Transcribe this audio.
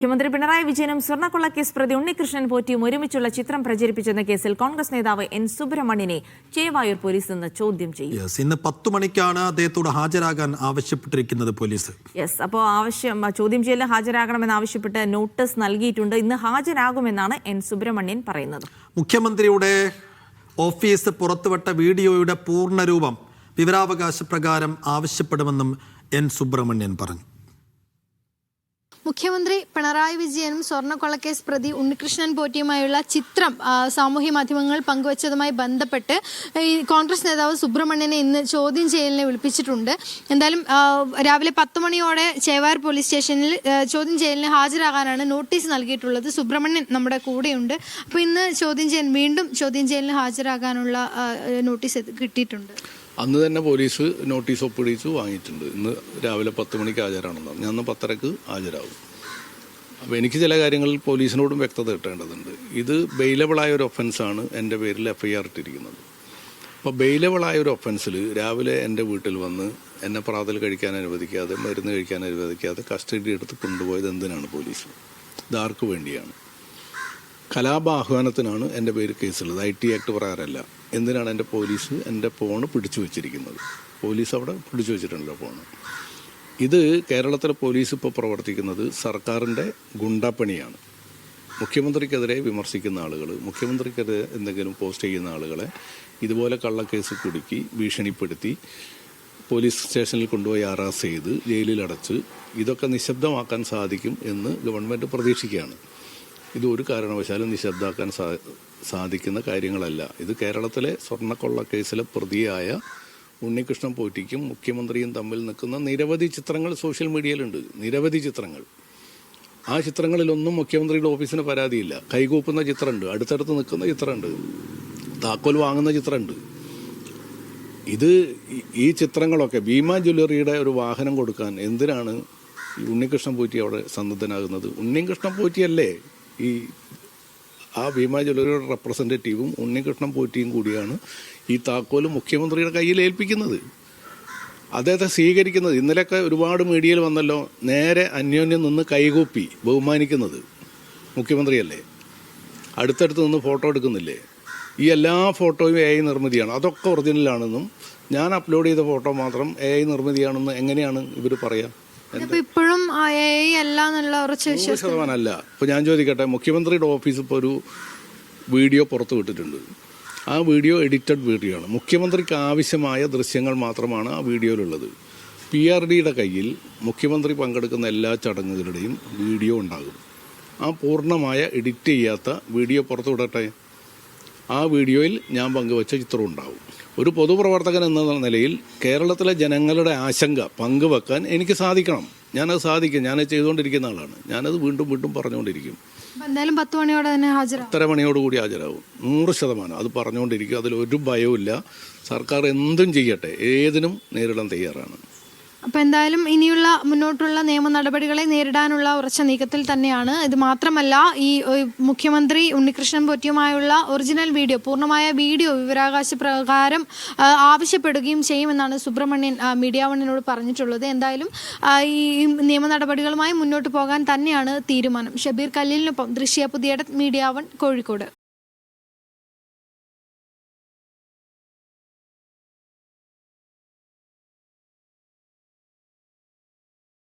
മുഖ്യമന്ത്രി പിണറായി വിജയനും സ്വർണ്ണക്കൊള്ളക്കേസ് പ്രതി ഉണ്ണികൃഷ്ണൻ പോറ്റിയും ഒരുമിച്ചുള്ള ചിത്രം പ്രചരിപ്പിച്ചെന്ന കേസിൽ കോൺഗ്രസ് നേതാവ് എൻ സുബ്രഹ്മണ്യനെ ചേവായൂർ പോലീസ് ഇന്ന് ചോദ്യം ചെയ്യും. ഇന്ന് 10 മണിക്കാണ് അദ്ദേഹത്തോട് ഹാജരാകാൻ ആവശ്യപ്പെട്ടിരിക്കുന്നത് പോലീസ്. അപ്പോൾ ചോദ്യം ചെയ്യലിന് ഹാജരാകണമെന്ന് ആവശ്യപ്പെട്ട് നോട്ടീസ് നൽകിയിട്ടുണ്ട്. ഇന്ന് ഹാജരാകുമെന്നാണ് എൻ സുബ്രഹ്മണ്യൻ പറയുന്നത്. മുഖ്യമന്ത്രിയുടെ ഓഫീസ് പുറത്തുവിട്ട വീഡിയോയുടെ പൂർണ്ണരൂപം വിവരാവകാശ പ്രകാരം ആവശ്യപ്പെടുമെന്നും എൻ സുബ്രഹ്മണ്യൻ പറഞ്ഞു. മുഖ്യമന്ത്രി പിണറായി വിജയനും സ്വർണ്ണക്കൊള്ളക്കേസ് പ്രതി ഉണ്ണികൃഷ്ണൻ പോറ്റിയുമായുള്ള ചിത്രം സാമൂഹ്യ മാധ്യമങ്ങൾ പങ്കുവച്ചതുമായി ബന്ധപ്പെട്ട് ഈ കോൺഗ്രസ് നേതാവ് സുബ്രഹ്മണ്യനെ ഇന്ന് ചോദ്യം ചെയ്യലിനെ വിളിപ്പിച്ചിട്ടുണ്ട്. എന്തായാലും രാവിലെ 10 മണിയോടെ ചേവായൂർ പോലീസ് സ്റ്റേഷനിൽ ചോദ്യം ചെയ്യലിന് ഹാജരാകാനാണ് നോട്ടീസ് നൽകിയിട്ടുള്ളത്. സുബ്രഹ്മണ്യൻ നമ്മുടെ കൂടെയുണ്ട്. അപ്പോൾ ഇന്ന് വീണ്ടും ചോദ്യം ചെയ്യലിന് ഹാജരാകാനുള്ള നോട്ടീസ് കിട്ടിയിട്ടുണ്ട്. അന്ന് തന്നെ പോലീസ് നോട്ടീസ് ഒപ്പിടിച്ച് വാങ്ങിയിട്ടുണ്ട്. ഇന്ന് രാവിലെ 10 മണിക്ക് ഹാജരാണെന്ന്. ഞാൻ 10:30 ഹാജരാകും. അപ്പോൾ എനിക്ക് ചില കാര്യങ്ങളിൽ പോലീസിനോടും വ്യക്തത കിട്ടേണ്ടതുണ്ട്. ഇത് ബെയിലബിളായ ഒരു ഒഫൻസാണ് എൻ്റെ പേരിൽ FIR ഇട്ടിരിക്കുന്നത്. അപ്പോൾ ബെയിലബിളായ ഒരു ഒഫൻസിൽ രാവിലെ എൻ്റെ വീട്ടിൽ വന്ന് എന്നെ പ്രാതൽ കഴിക്കാൻ അനുവദിക്കാതെ, മരുന്ന് കഴിക്കാൻ അനുവദിക്കാതെ കസ്റ്റഡി എടുത്ത് കൊണ്ടുപോയത് എന്തിനാണ് പോലീസ്? ഇതാർക്ക് വേണ്ടിയാണ്? കലാപാഹ്വാനത്തിനാണ് എൻ്റെ പേര് കേസുള്ളത്. IT act പ്രകാരമല്ല. എന്തിനാണ് എൻ്റെ പോലീസ് എൻ്റെ ഫോണ് പിടിച്ചു വച്ചിരിക്കുന്നത്? പോലീസ് അവിടെ പിടിച്ചു വച്ചിട്ടുണ്ടല്ലോ ഫോണ്. ഇത് കേരളത്തിലെ പോലീസ് ഇപ്പോൾ പ്രവർത്തിക്കുന്നത് സർക്കാരിൻ്റെ ഗുണ്ടാപ്പണിയാണ്. മുഖ്യമന്ത്രിക്കെതിരെ വിമർശിക്കുന്ന ആളുകൾ, മുഖ്യമന്ത്രിക്കെതിരെ എന്തെങ്കിലും പോസ്റ്റ് ചെയ്യുന്ന ആളുകളെ ഇതുപോലെ കള്ളക്കേസ് കുടുക്കി ഭീഷണിപ്പെടുത്തി പോലീസ് സ്റ്റേഷനിൽ കൊണ്ടുപോയി അറസ്റ്റ് ചെയ്ത് ജയിലിലടച്ച് ഇതൊക്കെ നിശബ്ദമാക്കാൻ സാധിക്കും എന്ന് ഗവൺമെൻറ് പ്രതീക്ഷിക്കുകയാണ്. ഇത് ഒരു കാരണവശാലും നിശബ്ദമാക്കാൻ സാധിക്കുന്ന കാര്യങ്ങളല്ല. ഇത് കേരളത്തിലെ സ്വർണ്ണക്കൊള്ള കേസിലെ പ്രതിയായ ഉണ്ണികൃഷ്ണൻ പോറ്റിക്കും മുഖ്യമന്ത്രിയും തമ്മിൽ നിൽക്കുന്ന നിരവധി ചിത്രങ്ങൾ സോഷ്യൽ മീഡിയയിലുണ്ട്. നിരവധി ചിത്രങ്ങൾ. ആ ചിത്രങ്ങളിലൊന്നും മുഖ്യമന്ത്രിയുടെ ഓഫീസിന് പരാതിയില്ല. കൈകൂപ്പുന്ന ചിത്രമുണ്ട്, അടുത്തടുത്ത് നിൽക്കുന്ന ചിത്രമുണ്ട്, താക്കോൽ വാങ്ങുന്ന ചിത്രമുണ്ട്. ഈ ചിത്രങ്ങളൊക്കെ ഭീമ ജ്വല്ലറിയുടെ ഒരു വാഹനം കൊടുക്കാൻ എന്തിനാണ് ഈ ഉണ്ണികൃഷ്ണൻ പോറ്റി അവിടെ സന്നദ്ധനാകുന്നത്? ഉണ്ണികൃഷ്ണൻ പോറ്റിയല്ലേ ആ ഭീമ ജ്വല്ലറിയുടെ റെപ്രസെൻറ്റേറ്റീവും ഉണ്ണികൃഷ്ണൻ പോറ്റിയും കൂടിയാണ് ഈ താക്കോല് മുഖ്യമന്ത്രിയുടെ കയ്യിൽ ഏൽപ്പിക്കുന്നത്, അദ്ദേഹത്തെ സ്വീകരിക്കുന്നത്. ഇന്നലെയൊക്കെ ഒരുപാട് മീഡിയയിൽ വന്നല്ലോ, നേരെ അന്യോന്യം നിന്ന് കൈകൂപ്പി ബഹുമാനിക്കുന്നത് മുഖ്യമന്ത്രിയല്ലേ. അടുത്തടുത്ത് നിന്ന് ഫോട്ടോ എടുക്കുന്നില്ലേ? ഈ എല്ലാ ഫോട്ടോയും AI നിർമ്മിതിയാണ്. അതൊക്കെ ഒറിജിനലാണെന്നും ഞാൻ അപ്ലോഡ് ചെയ്ത ഫോട്ടോ മാത്രം AI നിർമ്മിതിയാണെന്ന് എങ്ങനെയാണ് ഇവർ പറയുക? ഇപ്പോഴും 100% ഇപ്പോൾ ഞാൻ ചോദിക്കട്ടെ, മുഖ്യമന്ത്രിയുടെ ഓഫീസ് ഇപ്പോൾ ഒരു വീഡിയോ പുറത്തു വിട്ടിട്ടുണ്ട്. ആ വീഡിയോ എഡിറ്റഡ് വീഡിയോ ആണ്. മുഖ്യമന്ത്രിക്ക് ആവശ്യമായ ദൃശ്യങ്ങൾ മാത്രമാണ് ആ വീഡിയോയിലുള്ളത്. PRDയുടെ കയ്യിൽ മുഖ്യമന്ത്രി പങ്കെടുക്കുന്ന എല്ലാ ചടങ്ങുകളുടെയും വീഡിയോ ഉണ്ടാകും. ആ പൂർണ്ണമായ എഡിറ്റ് ചെയ്യാത്ത വീഡിയോ പുറത്തു വിടട്ടെ. ആ വീഡിയോയിൽ ഞാൻ പങ്കുവച്ച ചിത്രം ഉണ്ടാവും. ഒരു പൊതുപ്രവർത്തകൻ എന്ന നിലയിൽ കേരളത്തിലെ ജനങ്ങളുടെ ആശങ്ക പങ്കുവെക്കാൻ എനിക്ക് സാധിക്കണം. ഞാനത് സാധിക്കും. ഞാനത് ചെയ്തുകൊണ്ടിരിക്കുന്ന ആളാണ്. ഞാനത് വീണ്ടും വീണ്ടും പറഞ്ഞുകൊണ്ടിരിക്കും. എന്തായാലും 10 മണിയോടെ തന്നെ ഹാജരാകും. 10:30 മണിയോടുകൂടി ഹാജരാകും. 100%. അത് പറഞ്ഞുകൊണ്ടിരിക്കും. അതിലൊരു ഭയവുമില്ല. സർക്കാർ എന്തും ചെയ്യട്ടെ, ഏതിനും നേരിടാൻ തയ്യാറാണ്. അപ്പോൾ എന്തായാലും ഇനിയുള്ള മുന്നോട്ടുള്ള നിയമ നടപടികളെ നേരിടാനുള്ള ഉറച്ച നീക്കത്തിൽ തന്നെയാണ്. ഇത് മാത്രമല്ല, ഈ മുഖ്യമന്ത്രി ഉണ്ണികൃഷ്ണൻ പോറ്റിയുമായുള്ള ഒറിജിനൽ വീഡിയോ, പൂർണ്ണമായ വീഡിയോ വിവരാവകാശ പ്രകാരം ആവശ്യപ്പെടുകയും ചെയ്യുമെന്നാണ് സുബ്രഹ്മണ്യൻ മീഡിയ വണ്ണിനോട് പറഞ്ഞിട്ടുള്ളത്. എന്തായാലും ഈ നിയമ നടപടികളുമായി മുന്നോട്ട് പോകാൻ തന്നെയാണ് തീരുമാനം. ഷബീർ കല്ലീലിനൊപ്പം ദൃശ്യ പുതിയ മീഡിയ വൺ, കോഴിക്കോട്.